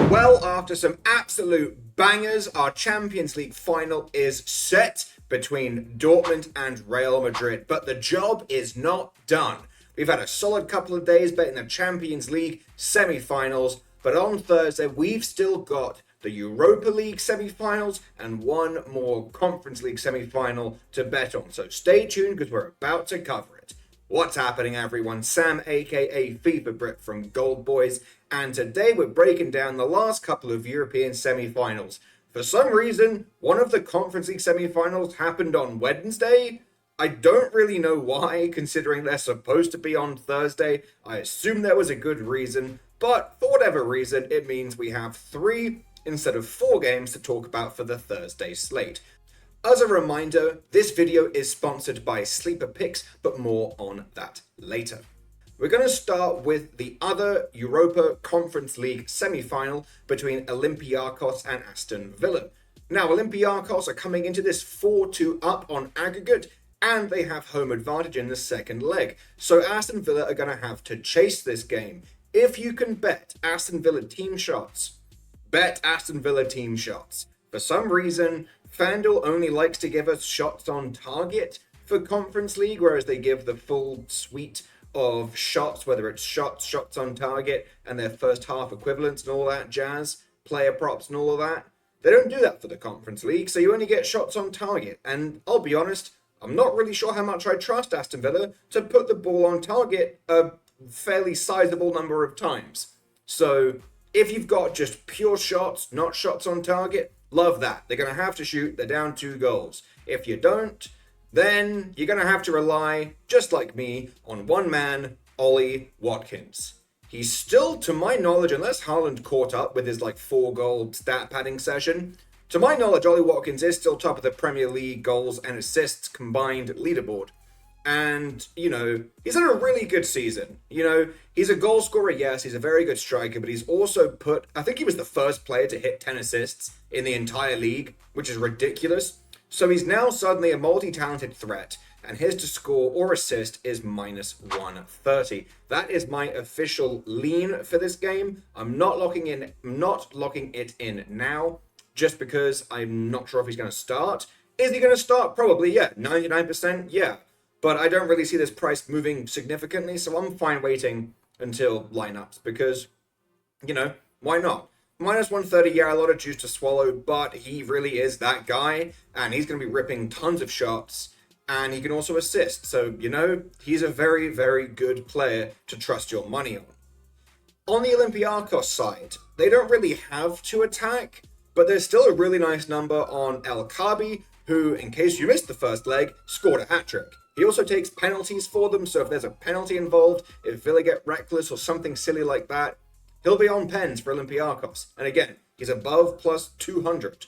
Well, after some absolute bangers, our Champions League final is set between Dortmund and Real Madrid, but the job is not done. We've had a solid couple of days betting the Champions League semi-finals, but on Thursday we've still got the Europa League semi-finals and one more Conference League semi-final to bet on. So stay tuned because we're about to cover it. What's happening, everyone? Sam, aka FIFA Brit from Gold Boys, and today we're breaking down the last couple of European semi-finals. For some reason, one of the Conference League semi-finals happened on Wednesday. I don't really know why, considering they're supposed to be on Thursday. I assume there was a good reason, but for whatever reason, it means we have 3 instead of 4 games to talk about for the Thursday slate. As a reminder, this video is sponsored by Sleeper Picks, but more on that later. We're going to start with the other Europa Conference League semi-final between Olympiacos and Aston Villa. Now, Olympiacos are coming into this 4-2 up on aggregate, and they have home advantage in the second leg. So Aston Villa are going to have to chase this game. If you can bet Aston Villa team shots, bet Aston Villa team shots. For some reason, FanDuel only likes to give us shots on target for Conference League, whereas they give the full suite of shots, whether it's shots on target, and their first half equivalents and all that jazz, player props and all of that. They don't do that for the Conference League, so you only get shots on target. And I'll be honest, I'm not really sure how much I trust Aston Villa to put the ball on target a fairly sizable number of times. So if you've got just pure shots, not shots on target, love that. They're going to have to shoot. They're down 2 goals. If you don't, then you're going to have to rely, just like me, on one man, Ollie Watkins. He's still, to my knowledge, unless Haaland caught up with his 4-goal stat padding session, to my knowledge, Ollie Watkins is still top of the Premier League goals and assists combined leaderboard. And, he's had a really good season. He's a goal scorer, yes, he's a very good striker, but he's also I think he was the first player to hit 10 assists in the entire league, which is ridiculous. So he's now suddenly a multi-talented threat, and his to score or assist is minus 130. That is my official lean for this game. I'm not locking it in now, just because I'm not sure if he's going to start. Is he going to start? Probably, yeah. 99%, yeah. But I don't really see this price moving significantly, so I'm fine waiting until lineups because, why not? Minus 130, yeah, a lot of juice to swallow, but he really is that guy, and he's going to be ripping tons of shots, and he can also assist. So, he's a very, very good player to trust your money on. On the Olympiacos side, they don't really have to attack, but there's still a really nice number on El Kaabi, who, in case you missed the first leg, scored a hat-trick. He also takes penalties for them, so if there's a penalty involved, if Villa get reckless or something silly like that, he'll be on pens for Olympiacos. And again, he's above plus 200.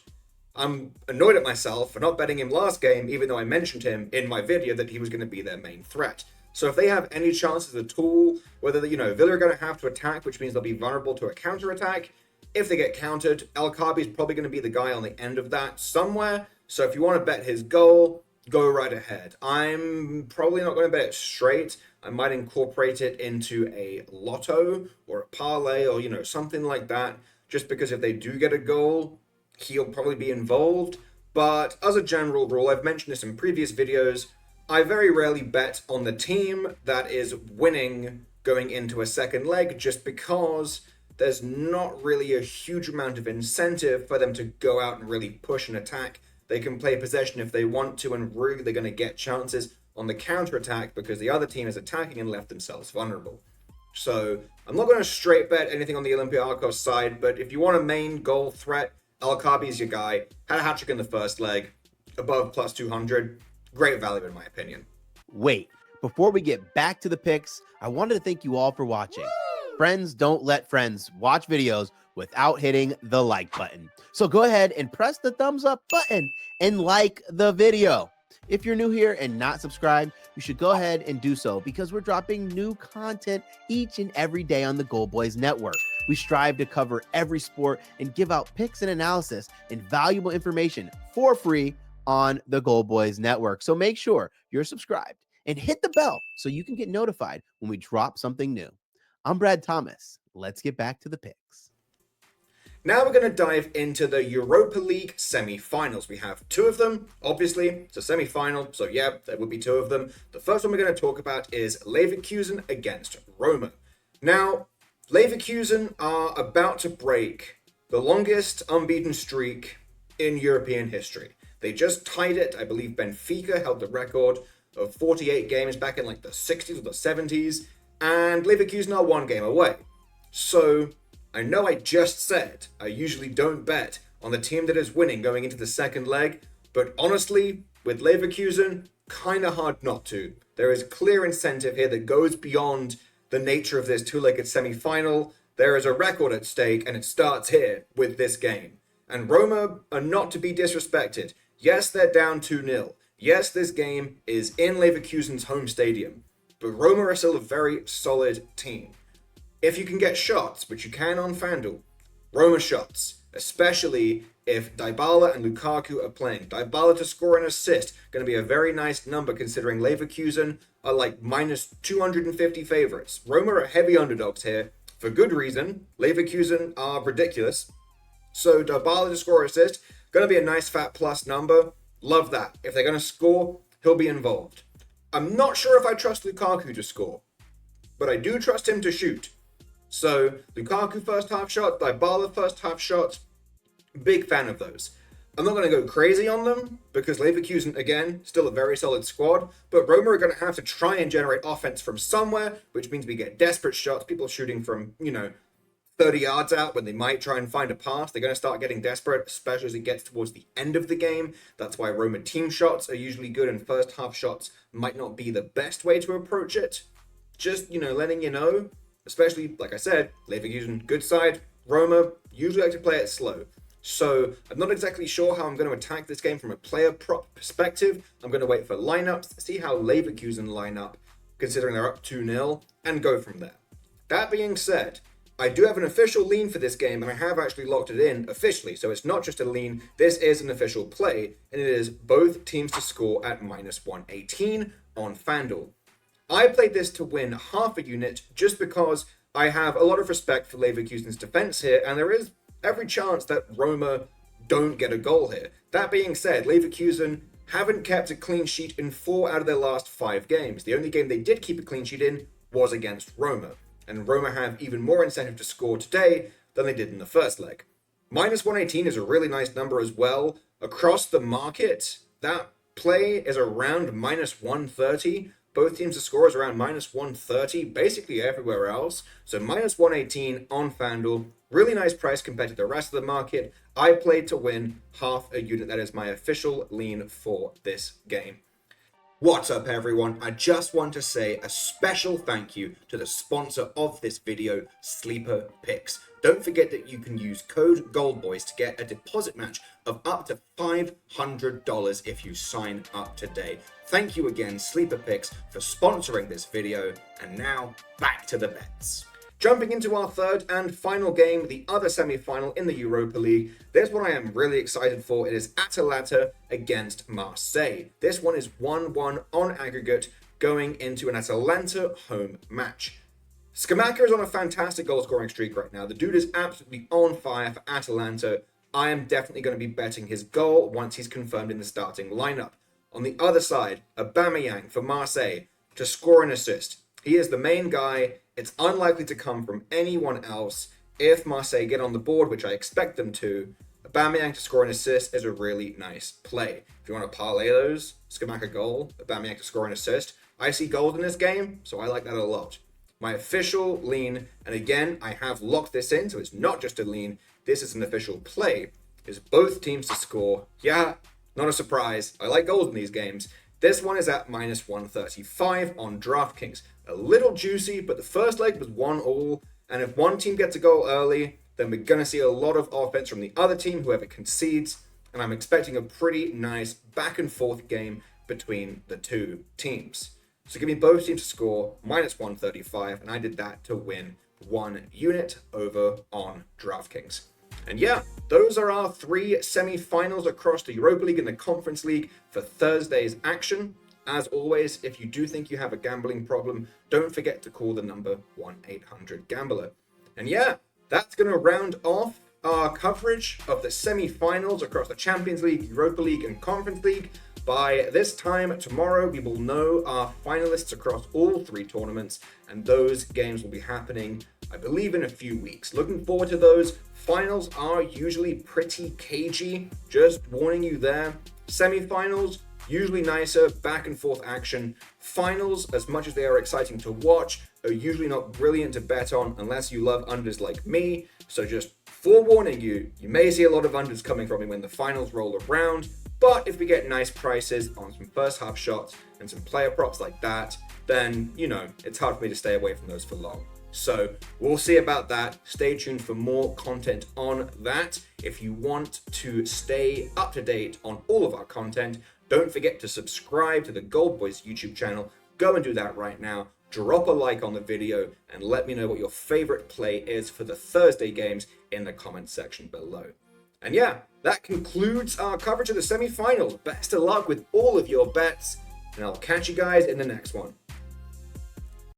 I'm annoyed at myself for not betting him last game, even though I mentioned him in my video that he was going to be their main threat. So if they have any chances at all, whether, Villa are going to have to attack, which means they'll be vulnerable to a counter-attack. If they get countered, El Kaabi is probably going to be the guy on the end of that somewhere. So if you want to bet his goal, go right ahead. I'm probably not going to bet it straight. I might incorporate it into a lotto or a parlay or, something like that. Just because if they do get a goal, he'll probably be involved. But as a general rule, I've mentioned this in previous videos, I very rarely bet on the team that is winning going into a second leg just because there's not really a huge amount of incentive for them to go out and really push and attack. They can play possession if they want to, and really they're going to get chances on the counter-attack because the other team is attacking and left themselves vulnerable. So I'm not going to straight bet anything on the Olympiacos side, but if you want a main goal threat, El Kaabi is your guy. Had a hat-trick in the first leg, above plus 200. Great value in my opinion. Wait, before we get back to the picks, I wanted to thank you all for watching. Friends don't let friends watch videos without hitting the like button. So go ahead and press the thumbs up button and like the video. If you're new here and not subscribed, you should go ahead and do so because we're dropping new content each and every day on the Gold Boys Network. We strive to cover every sport and give out picks and analysis and valuable information for free on the Gold Boys Network. So make sure you're subscribed and hit the bell so you can get notified when we drop something new. I'm Brad Thomas. Let's get back to the picks. Now we're going to dive into the Europa League semi-finals. We have two of them, obviously. It's a semi-final, so yeah, there will be two of them. The first one we're going to talk about is Leverkusen against Roma. Now, Leverkusen are about to break the longest unbeaten streak in European history. They just tied it. I believe Benfica held the record of 48 games back in like the 60s or the 70s, and Leverkusen are one game away. So I know I just said I usually don't bet on the team that is winning going into the second leg, but honestly, with Leverkusen, kind of hard not to. There is clear incentive here that goes beyond the nature of this two-legged semi-final. There is a record at stake, and it starts here with this game. And Roma are not to be disrespected. Yes, they're down 2-0. Yes, this game is in Leverkusen's home stadium, but Roma are still a very solid team. If you can get shots, which you can on FanDuel, Roma shots, especially if Dybala and Lukaku are playing. Dybala to score an assist, going to be a very nice number considering Leverkusen are like minus 250 favorites. Roma are heavy underdogs here, for good reason. Leverkusen are ridiculous. So Dybala to score an assist, going to be a nice fat plus number. Love that. If they're going to score, he'll be involved. I'm not sure if I trust Lukaku to score, but I do trust him to shoot. So Lukaku first half shot, Dybala first half shot, big fan of those. I'm not going to go crazy on them because Leverkusen, again, still a very solid squad, but Roma are going to have to try and generate offense from somewhere, which means we get desperate shots, people shooting from, 30 yards out when they might try and find a pass. They're going to start getting desperate, especially as it gets towards the end of the game. That's why Roma team shots are usually good and first half shots might not be the best way to approach it. Just, letting you know, especially, like I said, Leverkusen, good side. Roma usually like to play it slow. So I'm not exactly sure how I'm going to attack this game from a player prop perspective. I'm going to wait for lineups, see how Leverkusen line up, considering they're up 2-0, and go from there. That being said, I do have an official lean for this game, and I have actually locked it in officially. So it's not just a lean, this is an official play, and it is both teams to score at minus 118 on FanDuel. I played this to win half a unit just because I have a lot of respect for Leverkusen's defense here, and there is every chance that Roma don't get a goal here. That being said, Leverkusen haven't kept a clean sheet in 4 out of their last 5 games. The only game they did keep a clean sheet in was against Roma, and Roma have even more incentive to score today than they did in the first leg. Minus 118 is a really nice number as well. Across the market, that play is around minus 130. Both teams to score is around minus 130, basically everywhere else. So minus 118 on FanDuel. Really nice price compared to the rest of the market. I played to win half a unit. That is my official lean for this game. What's up, everyone? I just want to say a special thank you to the sponsor of this video, Sleeper Picks. Don't forget that you can use code GOLDBOYS to get a deposit match of up to $500 if you sign up today. Thank you again, Sleeper Picks, for sponsoring this video. And now, back to the bets. Jumping into our third and final game, the other semi-final in the Europa League. This one I am really excited for. It is Atalanta against Marseille. This one is 1-1 on aggregate going into an Atalanta home match. Scamacca is on a fantastic goal-scoring streak right now. The dude is absolutely on fire for Atalanta. I am definitely going to be betting his goal once he's confirmed in the starting lineup. On the other side, Aubameyang for Marseille to score an assist. He is the main guy. It's unlikely to come from anyone else. If Marseille get on the board, which I expect them to, Aubameyang to score an assist is a really nice play. If you want to parlay those, Scamacca goal, Aubameyang to score an assist. I see goals in this game, so I like that a lot. My official lean, and again, I have locked this in, so it's not just a lean, this is an official play, is both teams to score. Yeah, not a surprise. I like goals in these games. This one is at minus 135 on DraftKings. A little juicy, but the first leg was 1-1, and if one team gets a goal early, then we're going to see a lot of offense from the other team, whoever concedes, and I'm expecting a pretty nice back and forth game between the two teams. So give me both teams to score, minus 135, and I did that to win 1 unit over on DraftKings. And yeah, those are our 3 semi-finals across the Europa League and the Conference League for Thursday's action. As always, if you do think you have a gambling problem, don't forget to call the number 1-800-GAMBLER. And yeah, that's going to round off our coverage of the semi-finals across the Champions League, Europa League, and Conference League. By this time tomorrow, we will know our finalists across all 3 tournaments, and those games will be happening, I believe, in a few weeks. Looking forward to those. Finals are usually pretty cagey, just warning you there. Semi-finals, usually nicer, back and forth action. Finals, as much as they are exciting to watch, are usually not brilliant to bet on unless you love unders like me. So just forewarning you, you may see a lot of unders coming from me when the finals roll around. But if we get nice prices on some first half shots and some player props like that, then, you know, it's hard for me to stay away from those for long. So we'll see about that. Stay tuned for more content on that. If you want to stay up to date on all of our content, don't forget to subscribe to the Gold Boys YouTube channel. Go and do that right now. Drop a like on the video and let me know what your favorite play is for the Thursday games in the comment section below. And yeah, that concludes our coverage of the semi-finals. Best of luck with all of your bets, and I'll catch you guys in the next one.